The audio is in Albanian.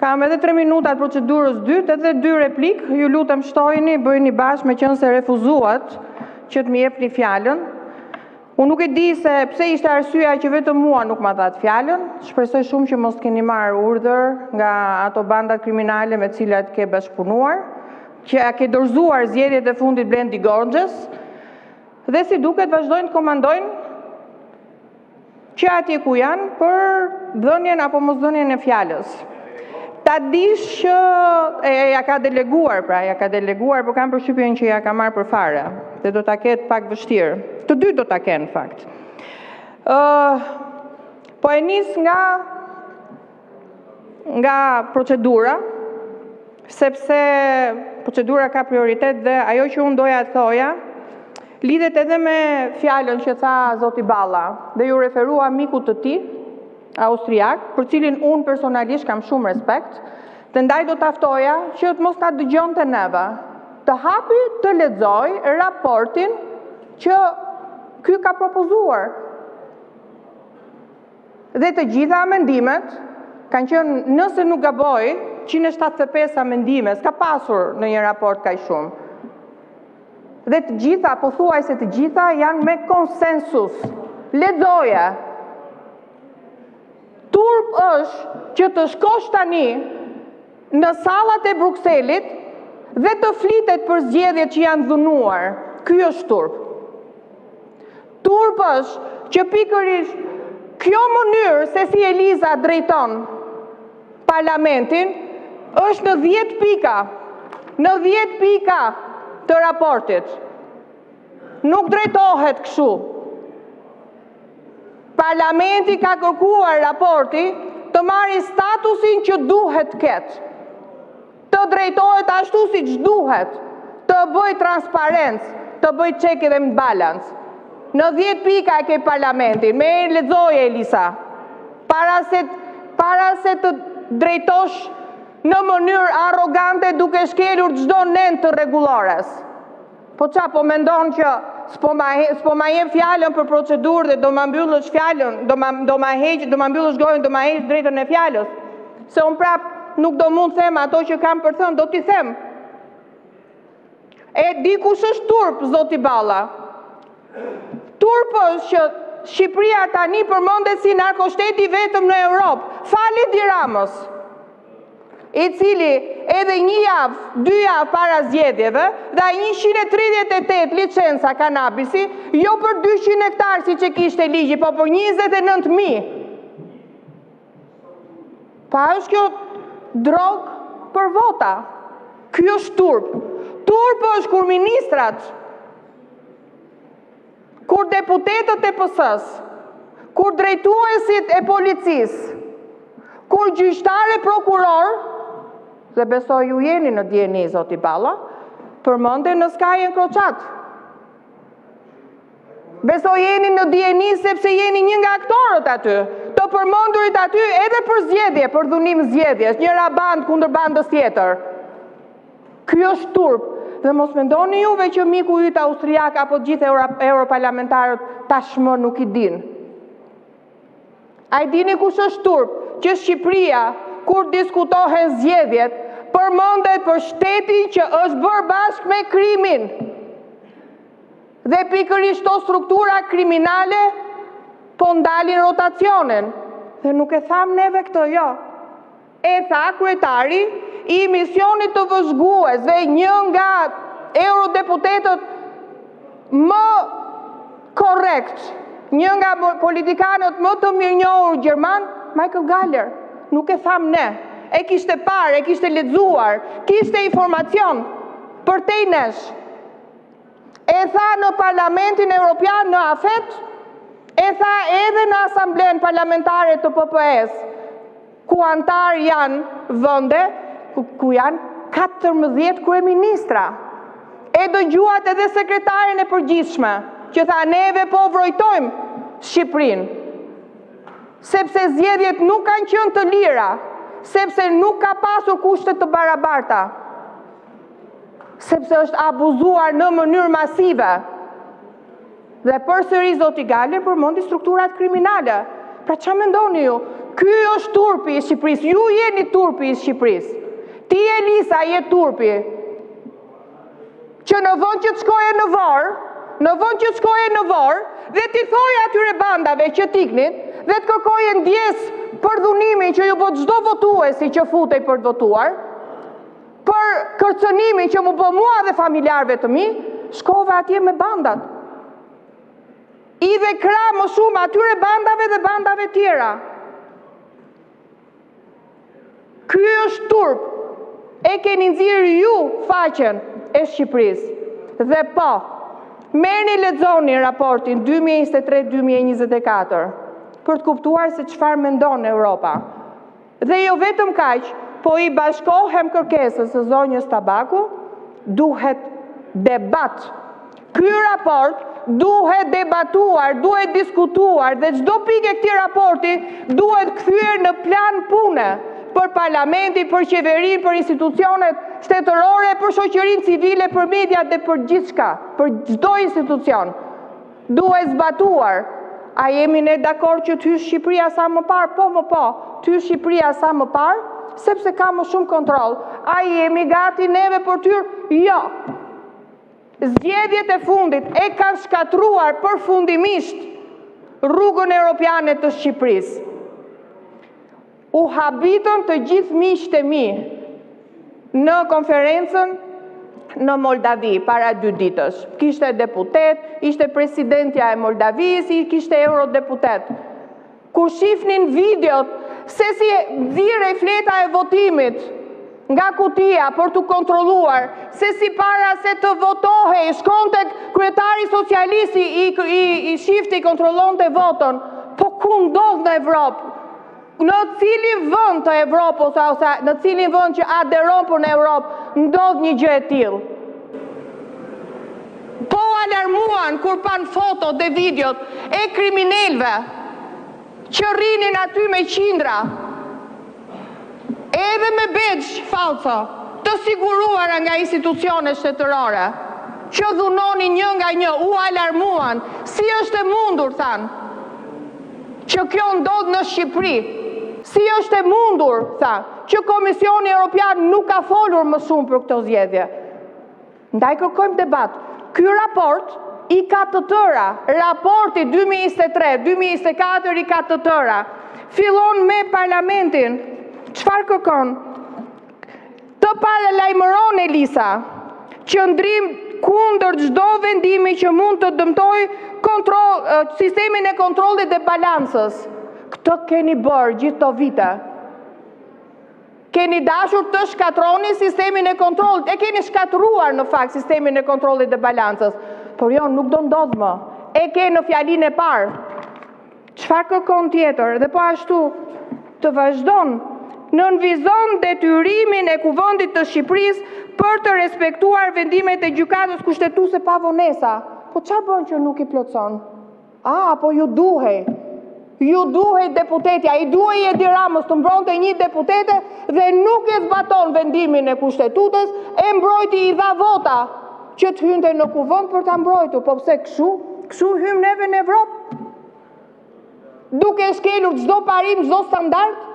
Kam edhe 3 minutat procedurës dytë, edhe 2 replik, ju lutem shtojni, bëjni bashkë me qenë se refuzuat që të më jepni fjalën. Unë nuk e di se pse ishte arsyeja që vetëm mua nuk ma thatë fjalën. Shpresoj shumë që mos keni marrë urdhër nga ato bandat kriminale me cilat ke bashkëpunuar, që ke dorëzuar zgjedhjet e fundit Blendi Gorxhës, dhe si duket vazhdojnë të komandojnë që atje ku janë për dhënien apo mosdhënien e fjalës. Ta dish që ja ka deleguar, por kam përshtypjen që ja ka marrë për fare, dhe do ta ketë pak vështirë. Të dy do ta kenë, në fakt. Po e nis nga procedura, sepse procedura ka prioritet dhe ajo që unë doja të thoja, lidhet edhe me fjalën që tha zoti Balla, dhe ju referua mikut të tij, austriak, për cilin unë personalisht kam shumë respekt, dhe ndaj do taftoja që të mos ta dëgjonte neve, të hapi të lexoj raportin që ky ka propozuar. Dhe të gjitha mendimet kanë qenë, nëse nuk gaboj, 175 mendime, s'ka pasur në një raport kaq shumë. Dhe të gjitha, pothuajse të gjitha, janë me konsensus. Lexoje. Turp është që të shkosh tani në sallat e Brukselit dhe të flitet për zgjedhjet që janë dhunuar. Ky është turp. Turp është që pikërisht kjo mënyrë se si Eliza drejton parlamentin është në 10 pika. Në 10 pika të raportit. Nuk drejtohet kështu. Parlamenti ka kërkuar raporti të marrë statusin që duhet ketë, të drejtohet ashtu si që duhet, të bëj transparencë, të bëj check and balance. Në 10 pika e ke parlamentin, me lexoje Elisa, para se të drejtosh në mënyrë arrogante duke shkelur çdo nen të rregullores. Po qa, po mendon që s'po ma jep fjalën për procedurë dhe do ma mbyllësh fjalën, do ma mbyllësh gojën, do ma heq drejtën e fjalës. Se unë prap nuk do mund them ato që kam për thënë, do t'i them. E di kush është turp, zoti Balla. Turp është që Shqipëria tani përmendet si narkoshteti vetëm në Europë, fali Edi Ramës, i cili edhe 1 javë, 2 javë para zgjedhjeve, dha 138 licenca kanabisi, jo për 200 hektarë si që kishte ligji, po për 29.000. Pa është kjo drogë për vota. Kjo është turp. Turp është kur ministrat, kur deputetët e PS-s, kur drejtuesit e policisë, kur gjyqtar e prokuror, dhe besoj ju jeni në dieni, zoti Balla, përmende në skajën Kroçat. Besoj jeni në dieni sepse jeni një nga aktorët aty, të përmendurit aty edhe për zgjedhje, për dhunim zgjedhjes, njëra band kundër bandës tjetër. Ky është turp. Dhe mos mendoni juve që miku yt austriak apo gjithë europarlamentarët tashmë nuk i din. A i dini kush është turp? Që Shqipëria, kur diskutohen zgjedhjet, përmendet për shtetin që është bërë bashkë me krimin. Dhe pikërisht to struktura kriminale po ndalin rotacionin. Dhe nuk e tham neve këtë, jo. E tha kryetari i misionit të vëzhgues dhe një nga eurodeputetët më korrekt, një nga politikanët më të mirënjohur gjerman, Michael Gallagher. Nuk e tham ne. E kishte parë, e kishte lexuar, kishte informacion për te nesh. E tha në Parlamentin Evropian, në AFET, e tha edhe në Asamblen Parlamentare të PPS, ku antar janë vende, ku janë 14 kryeministra. E dëgjuat edhe sekretarin e përgjithshme, që tha neve po vrojtojmë Shqipërinë, sepse zgjedhjet nuk kanë qenë të lira, sepse nuk ka pasur kushte të barabarta, sepse është abuzuar në mënyrë masive. Dhe përsëri zoti Gallagher përmendi strukturat kriminale. Pra ç'a mendoni ju? Ky është turpi i Shqipërisë, ju jeni turpi i Shqipërisë. Ti Elisa je turpi. Që në vend që të shkoje në varë, dhe ti thoi atyre bandave që t'iknit, dhe të kërkoje ndjes për dhunimin që ju bë çdo votuesi që futej për të votuar, për kërcënimin që mu bë mua dhe familjarëve të mi, shkove atje me bandat. I dhe kra më shumë atyre bandave dhe bandave tjera. Ky është turp. E keni nxirë ju faqen e Shqipërisë. Dhe po, merrni lexoni raportin 2023-2024 për të kuptuar se çfarë mendon Europa. Dhe jo vetëm kaq, po i bashkohem kërkesës së zonjës Tabaku, duhet debat. Ky raport duhet debatuar, duhet diskutuar dhe çdo pikë e këtij raporti duhet kthyer në plan pune për parlamentin, për qeverinë, për institucionet shtetërore, për shoqërinë civile, për mediat dhe për gjithçka, për çdo institucion. Duhet zbatuar. A jemi ne dakord që t'hyjë Shqipëria sa më parë? Po, t'hyjë Shqipëria sa më parë, sepse ka më shumë kontroll. A jemi gati neve për t'hyrë? Jo. Zgjedhjet e fundit e kanë shkatruar përfundimisht rrugën europiane të Shqipërisë. U habitën të gjithë miqtë e mi në konferencën në Moldavi para 2 ditësh. Kishte deputet, ishte presidentja e Moldavisë, kishte eurodeputet. Kur shifnin videot se si nxirrej fleta e votimit nga kutia për të kontrolluar, se si para se të votohej, shkonte kryetari socialisti i shifti kontrollonte votën. Po ku ndodh në Evropë? Në cilin vend të Evropës, ose në cilin vend që aderon për në Evropë, ndodh një gjë e tillë. Po alarmuan kur pan fotot dhe videot e kriminalëve që rrinin aty me qindra, edhe me badge falso, të siguruara nga institucionet shtetërore, që dhunonin një nga një, u alarmuan. Si është e mundur, thanë, që kjo ndodh në Shqipëri? Si është e mundur, që Komisioni Evropian nuk ka folur më shumë për këto zgjedhje? Ndaj kërkojmë debat. Ky raport i ka të tëra, raporti 2023-2024 i ka të tëra. Fillon me parlamentin. Çfarë kërkon? Të paralajmëron Elisa, qëndrim kundër çdo vendimi që mund të dëmtojë sistemin e kontrollit dhe balancës. Këtë keni bërë gjithë të vite. Keni dashur të shkatroni sistemin e kontrollit. E keni shkatruar në fakt sistemin e kontrollit dhe balancës. Por jo, nuk do ndodh më. E ke në fjalinë e parë. Çfarë kërkon tjetër? Dhe po ashtu të vazhdon nënvizon detyrimin e Kuvendit të Shqipërisë për të respektuar vendimet e gjykatës kushtetuese pa vonesa. Po çfarë bën që nuk i plotson? Po ju duhej. Ju duhej deputetja, i duhej Edi Ramës të mbronte një deputete dhe nuk e zbaton vendimin e kushtetutës, e mbrojti i dha vota që të hynte në kuvend për ta mbrojtur. Po pse kështu hym neve në Evropë? Duke shkelur çdo parim, çdo standard?